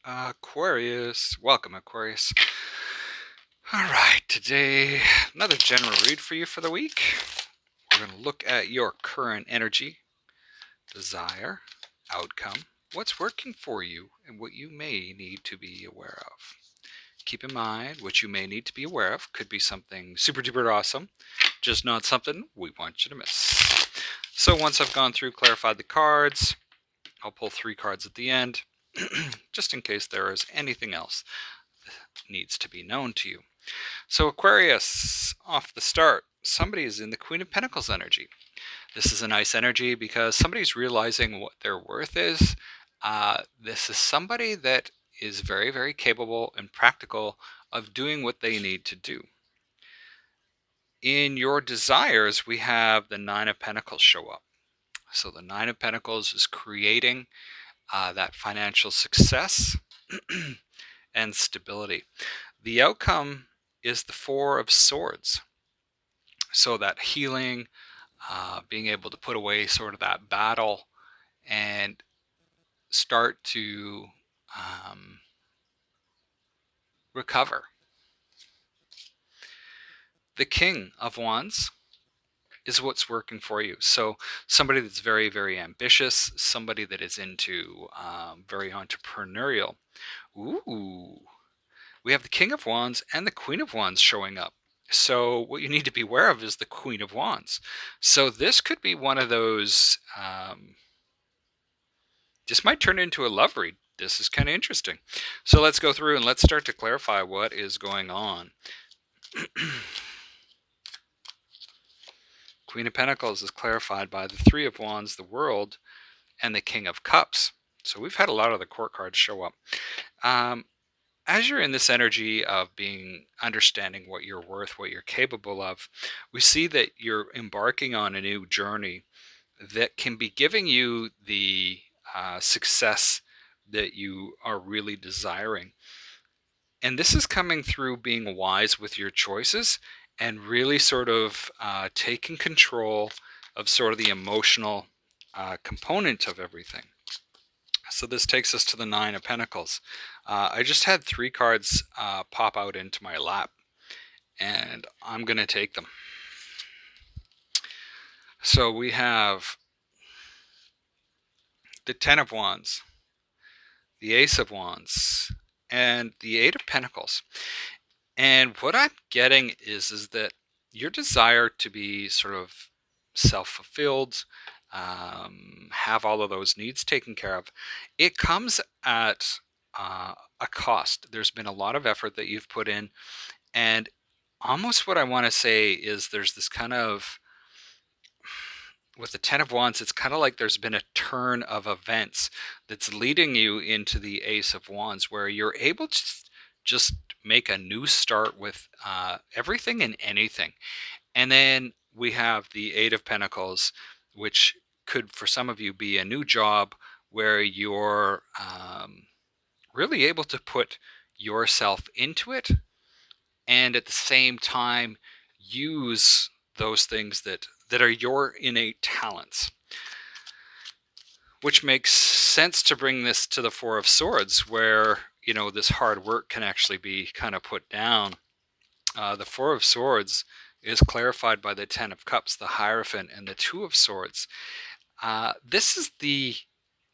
Aquarius. Welcome, Aquarius. All right, today, another general read for you for the week. We're going to look at your current energy, desire, outcome, what's working for you, and what you may need to be aware of. Keep in mind, what you may need to be aware of could be something super duper awesome, just not something we want you to miss. So once I've gone through, clarified the cards, I'll pull 3 cards at the end, just in case there is anything else that needs to be known to you. So Aquarius, off the start, somebody is in the Queen of Pentacles energy. This is a nice energy because somebody's realizing what their worth is. This is somebody that is very, very capable and practical of doing what they need to do. In your desires, we have the Nine of Pentacles show up. So the Nine of Pentacles is creating that financial success and stability. The outcome is the Four of Swords. So that healing, being able to put away sort of that battle and start to recover. The King of Wands is what's working for you. So somebody that's very, very ambitious, somebody that is into very entrepreneurial. Ooh, we have the King of Wands and the Queen of Wands showing up. So what you need to be aware of is the Queen of Wands. So this could be one of those, this might turn into a love read. This is kind of interesting. So let's go through and let's start to clarify what is going on. Queen of Pentacles is clarified by the Three of Wands, the World, and the King of Cups. So we've had a lot of the court cards show up. As you're in this energy of understanding what you're worth, what you're capable of, we see that you're embarking on a new journey that can be giving you the success that you are really desiring. And this is coming through being wise with your choices and really sort of taking control of sort of the emotional component of everything. So this takes us to the Nine of Pentacles. I just had 3 cards pop out into my lap, and I'm going to take them. So we have the Ten of Wands, the Ace of Wands, and the Eight of Pentacles. And what I'm getting is that your desire to be sort of self-fulfilled, have all of those needs taken care of, it comes at a cost. There's been a lot of effort that you've put in, and almost what I want to say is there's this kind of, with the Ten of Wands, it's kind of like there's been a turn of events that's leading you into the Ace of Wands, where you're able to just make a new start with everything and anything. And then we have the Eight of Pentacles, which could, for some of you, be a new job where you're really able to put yourself into it and at the same time use those things that are your innate talents. Which makes sense to bring this to the Four of Swords, where, you know, this hard work can actually be kind of put down. The Four of Swords is clarified by the Ten of Cups, the Hierophant, and the Two of Swords. This is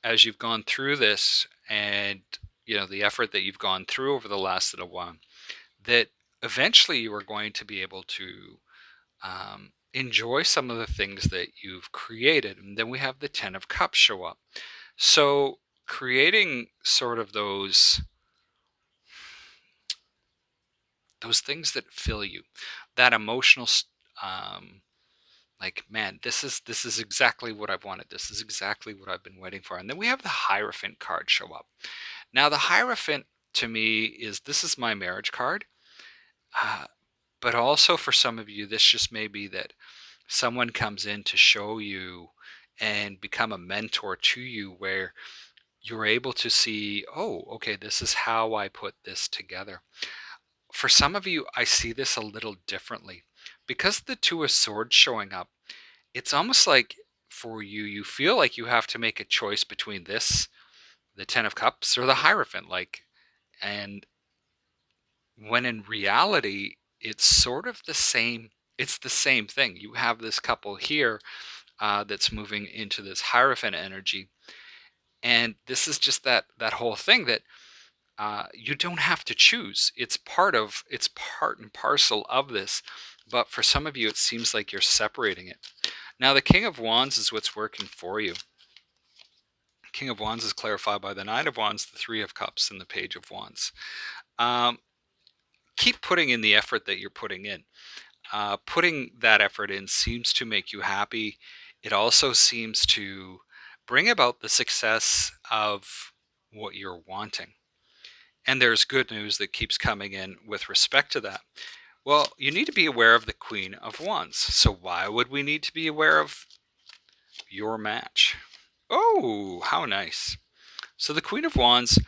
as you've gone through this, and you know the effort that you've gone through over the last little while, that eventually you are going to be able to enjoy some of the things that you've created. And then we have the Ten of Cups show up. So creating sort of those things that fill you, that emotional like, man, this is exactly what I've wanted. This is exactly what I've been waiting for. And then we have the Hierophant card show up. Now, the Hierophant to me this is my marriage card. But also for some of you, this just may be that someone comes in to show you and become a mentor to you, where you're able to see, oh, okay, this is how I put this together. For some of you, I see this a little differently. Because the Two of Swords showing up, it's almost like for you, you feel like you have to make a choice between this the Ten of Cups or the Hierophant, and when in reality, it's sort of the same. It's the same thing. You have this couple here that's moving into this Hierophant energy, and this is just that whole thing that you don't have to choose. It's part and parcel of this, but for some of you, it seems like you're separating it. Now, the King of Wands is what's working for you. King of Wands is clarified by the Nine of Wands, the Three of Cups, and the Page of Wands. Keep putting in the effort that you're putting in. Putting that effort in seems to make you happy. It also seems to bring about the success of what you're wanting. And there's good news that keeps coming in with respect to that. Well, you need to be aware of the Queen of Wands. So why would we need to be aware of your match? Oh, how nice. So the Queen of Wands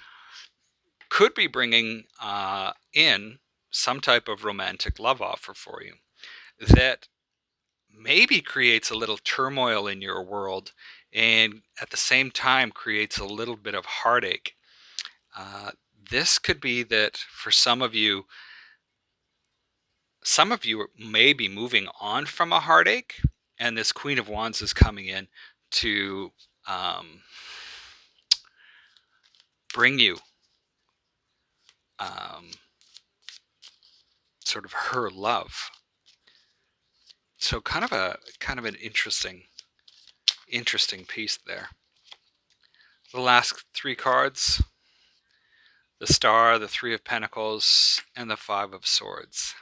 could be bringing in some type of romantic love offer for you that maybe creates a little turmoil in your world and at the same time creates a little bit of heartache. This could be that for some of you may be moving on from a heartache, and this Queen of Wands is coming in to bring you sort of her love. So kind of an interesting piece there. The last three cards: the Star, the Three of Pentacles, and the Five of Swords.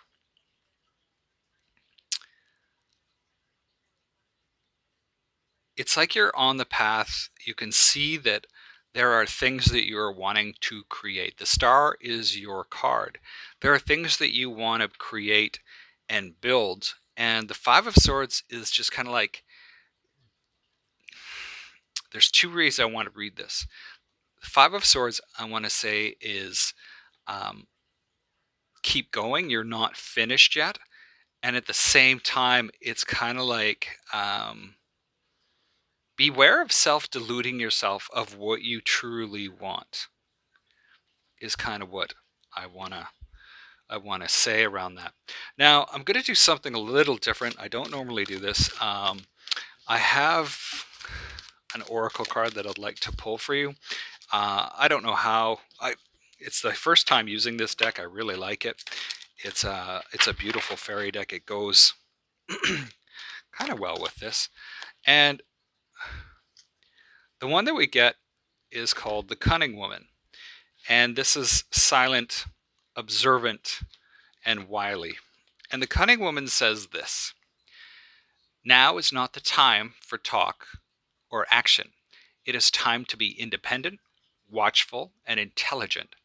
It's like you're on the path. You can see that there are things that you're wanting to create. The Star is your card. There are things that you want to create and build. And the Five of Swords is just kind of like, there's two ways I want to read this. The Five of Swords, I want to say, is keep going. You're not finished yet. And at the same time, it's kind of like beware of self-deluding yourself of what you truly want, is kind of what I want to say around that. Now, I'm going to do something a little different. I don't normally do this. I have an oracle card that I'd like to pull for you. I don't know how. It's the first time using this deck. I really like it. It's a beautiful fairy deck. It goes kind of well with this. And the one that we get is called the Cunning Woman. And this is silent, observant, and wily. And the Cunning Woman says this: now is not the time for talk or action. It is time to be independent, watchful, and intelligent.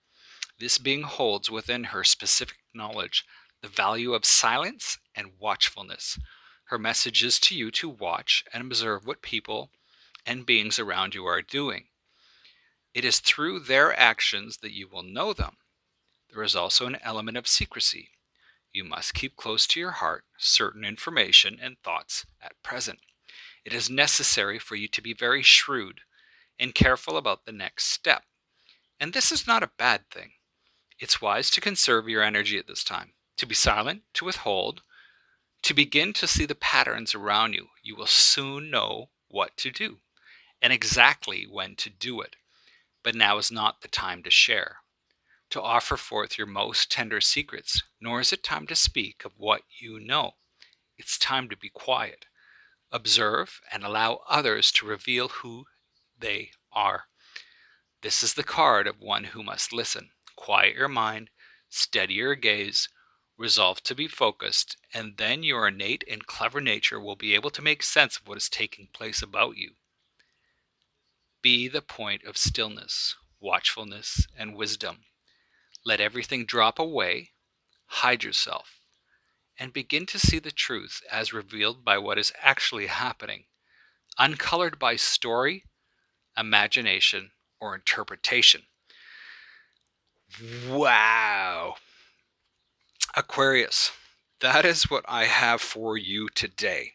This being holds within her specific knowledge the value of silence and watchfulness. Her message is to you to watch and observe what people and beings around you are doing. It is through their actions that you will know them. There is also an element of secrecy. You must keep close to your heart certain information and thoughts at present. It is necessary for you to be very shrewd and careful about the next step. And this is not a bad thing. It's wise to conserve your energy at this time, to be silent, to withhold, to begin to see the patterns around you. You will soon know what to do and exactly when to do it. But now is not the time to share, to offer forth your most tender secrets, nor is it time to speak of what you know. It's time to be quiet, observe, and allow others to reveal who they are. This is the card of one who must listen. Quiet your mind, steady your gaze, resolve to be focused, and then your innate and clever nature will be able to make sense of what is taking place about you. Be the point of stillness, watchfulness, and wisdom. Let everything drop away, hide yourself, and begin to see the truth as revealed by what is actually happening, uncolored by story, imagination, or interpretation. Wow! Aquarius, that is what I have for you today.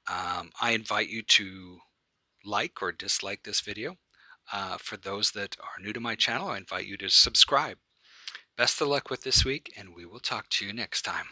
I invite you to like or dislike this video. For those that are new to my channel, I invite you to subscribe. Best of luck with this week, and we will talk to you next time.